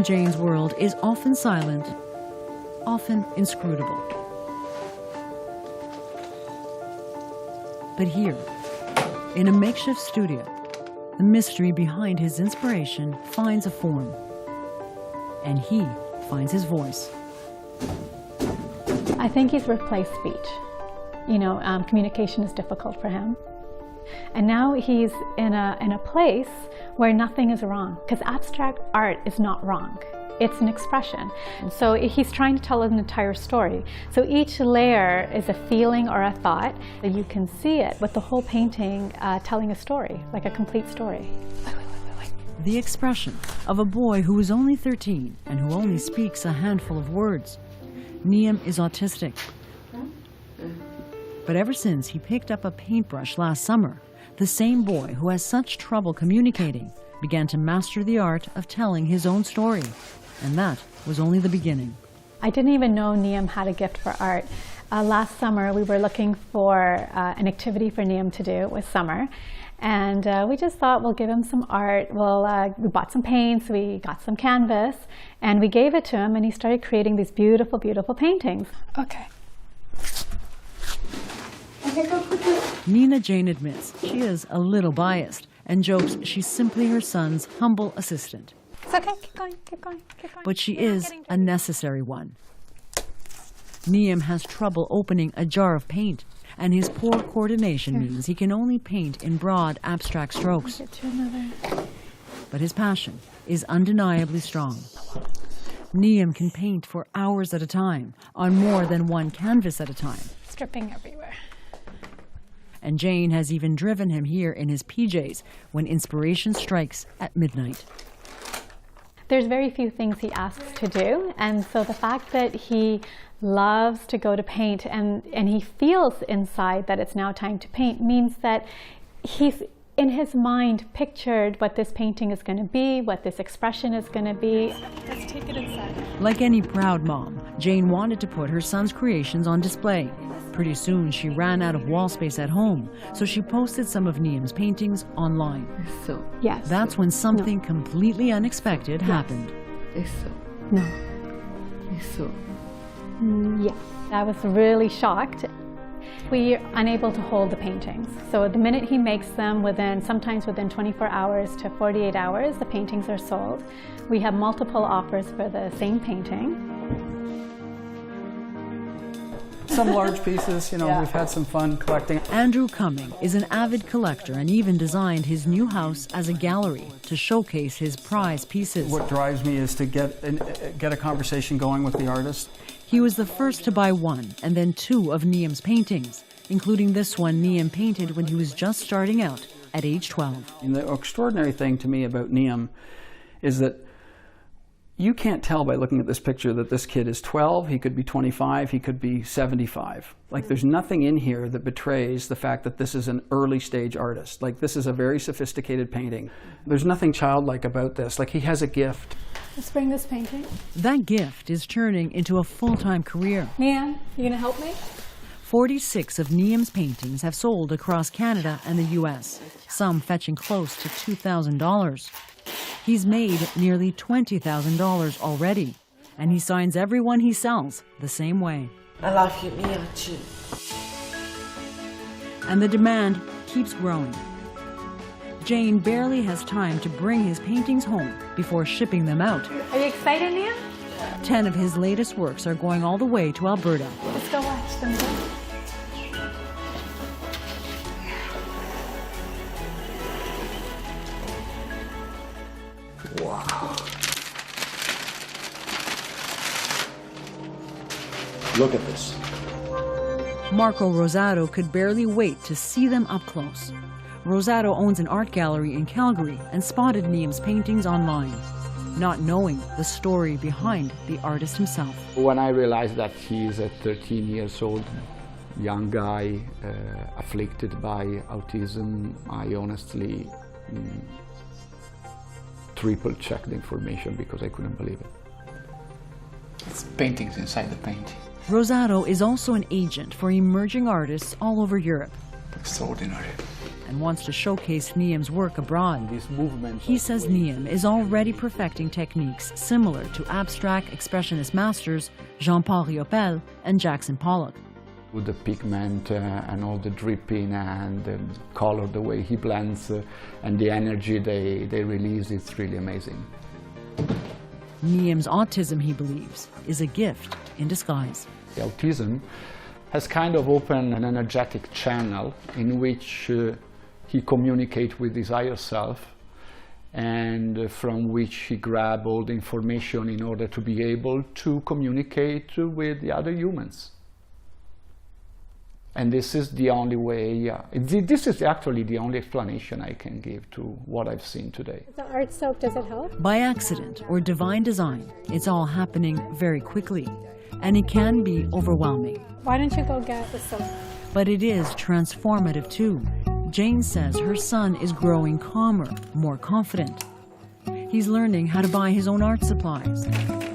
Jane's world is often silent, often inscrutable. But here, in a makeshift studio, the mystery behind his inspiration finds a form, and he finds his voice. I think he's replaced speech. You know, communication is difficult for him. And now he's in a place where nothing is wrong, because abstract art is not wrong. It's an expression. So he's trying to tell an entire story. So each layer is a feeling or a thought. You can see it with the whole painting telling a story, like a complete story. The expression of a boy who is only 13 and who only speaks a handful of words. Niam is autistic. But ever since he picked up a paintbrush last summer, the same boy who has such trouble communicating began to master the art of telling his own story. And that was only the beginning. I didn't even know Niam had a gift for art. Last summer, we were looking for an activity for Niam to do. It was summer. And we just thought we'll give him some art. We bought some paints, we got some canvas, and we gave it to him, and he started creating these beautiful, beautiful paintings. Okay. Nina Jane admits she is a little biased and jokes she's simply her son's humble assistant. It's okay, keep going, keep going, keep going. But she is a necessary one. Niam has trouble opening a jar of paint, and his poor coordination means he can only paint in broad, abstract strokes. But his passion is undeniably strong. Niam can paint for hours at a time, on more than one canvas at a time. It's dripping everywhere. And Jane has even driven him here in his PJs when inspiration strikes at midnight. There's very few things he asks to do, and so the fact that he loves to go to paint and he feels inside that it's now time to paint means that he's in his mind pictured what this painting is going to be, what this expression is going to be. Let's take it inside. Like any proud mom, Jane wanted to put her son's creations on display. Pretty soon she ran out of wall space at home, so she posted some of Niam's paintings online. Yes. That's when something completely unexpected happened. No. Yes. I was really shocked. We are unable to hold the paintings. So the minute he makes them, sometimes within 24 hours to 48 hours, the paintings are sold. We have multiple offers for the same painting. Some large pieces, you know, we've had some fun collecting. Andrew Cumming is an avid collector and even designed his new house as a gallery to showcase his prize pieces. What drives me is to get a conversation going with the artist. He was the first to buy one and then two of Niam's paintings, including this one Niam painted when he was just starting out at age 12. And the extraordinary thing to me about Niam is that you can't tell by looking at this picture that this kid is 12, he could be 25, he could be 75. Like, there's nothing in here that betrays the fact that this is an early stage artist. Like, this is a very sophisticated painting. There's nothing childlike about this. Like, he has a gift. Let's bring this painting. That gift is turning into a full-time career. Niam, you gonna help me? 46 of Niam's paintings have sold across Canada and the US, some fetching close to $2,000. He's made nearly $20,000 already, and he signs everyone he sells the same way. I love you, Niam, too. And the demand keeps growing. Jane barely has time to bring his paintings home before shipping them out. Are you excited, Niam? 10 of his latest works are going all the way to Alberta. Let's go watch them go. Wow. Look at this. Marco Rosato could barely wait to see them up close. Rosato owns an art gallery in Calgary and spotted Niam's paintings online, not knowing the story behind the artist himself. When I realized that he's a 13 years old young guy afflicted by autism, I honestly triple-checked the information because I couldn't believe it. It's paintings inside the painting. Rosato is also an agent for emerging artists all over Europe. Extraordinary. and wants to showcase Niam's work abroad. These movements. He says Niam is already perfecting techniques similar to abstract expressionist masters Jean-Paul Riopelle and Jackson Pollock. With the pigment and all the dripping and the color, the way he blends and the energy they release, it's really amazing. Niam's autism, he believes, is a gift in disguise. The autism has kind of opened an energetic channel in which he communicates with his higher self, and from which he grabs all the information in order to be able to communicate with the other humans. And this is the only way, this is actually the only explanation I can give to what I've seen today. The art soap, does it help? By accident or divine design, it's all happening very quickly, and it can be overwhelming. Why don't you go get the soap? But it is transformative too. Jane says her son is growing calmer, more confident. He's learning how to buy his own art supplies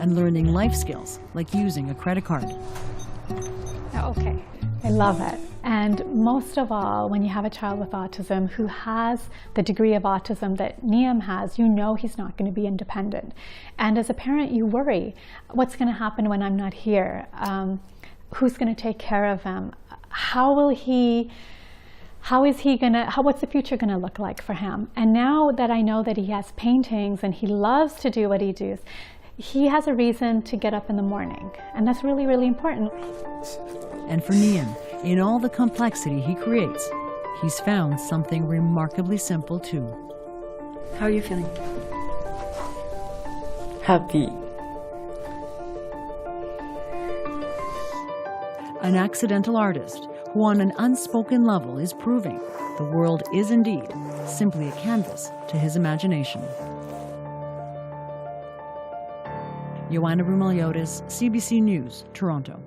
and learning life skills like using a credit card. Okay. I love it. And most of all, when you have a child with autism who has the degree of autism that Niam has, you know he's not going to be independent. And as a parent, you worry, what's going to happen when I'm not here? Who's going to take care of him? What's the future going to look like for him? And now that I know that he has paintings and he loves to do what he does, he has a reason to get up in the morning. And that's really, really important. And for Niam, in all the complexity he creates, he's found something remarkably simple too. How are you feeling? Happy. An accidental artist who on an unspoken level is proving the world is indeed simply a canvas to his imagination. Joanna Brumaliotis, CBC News, Toronto.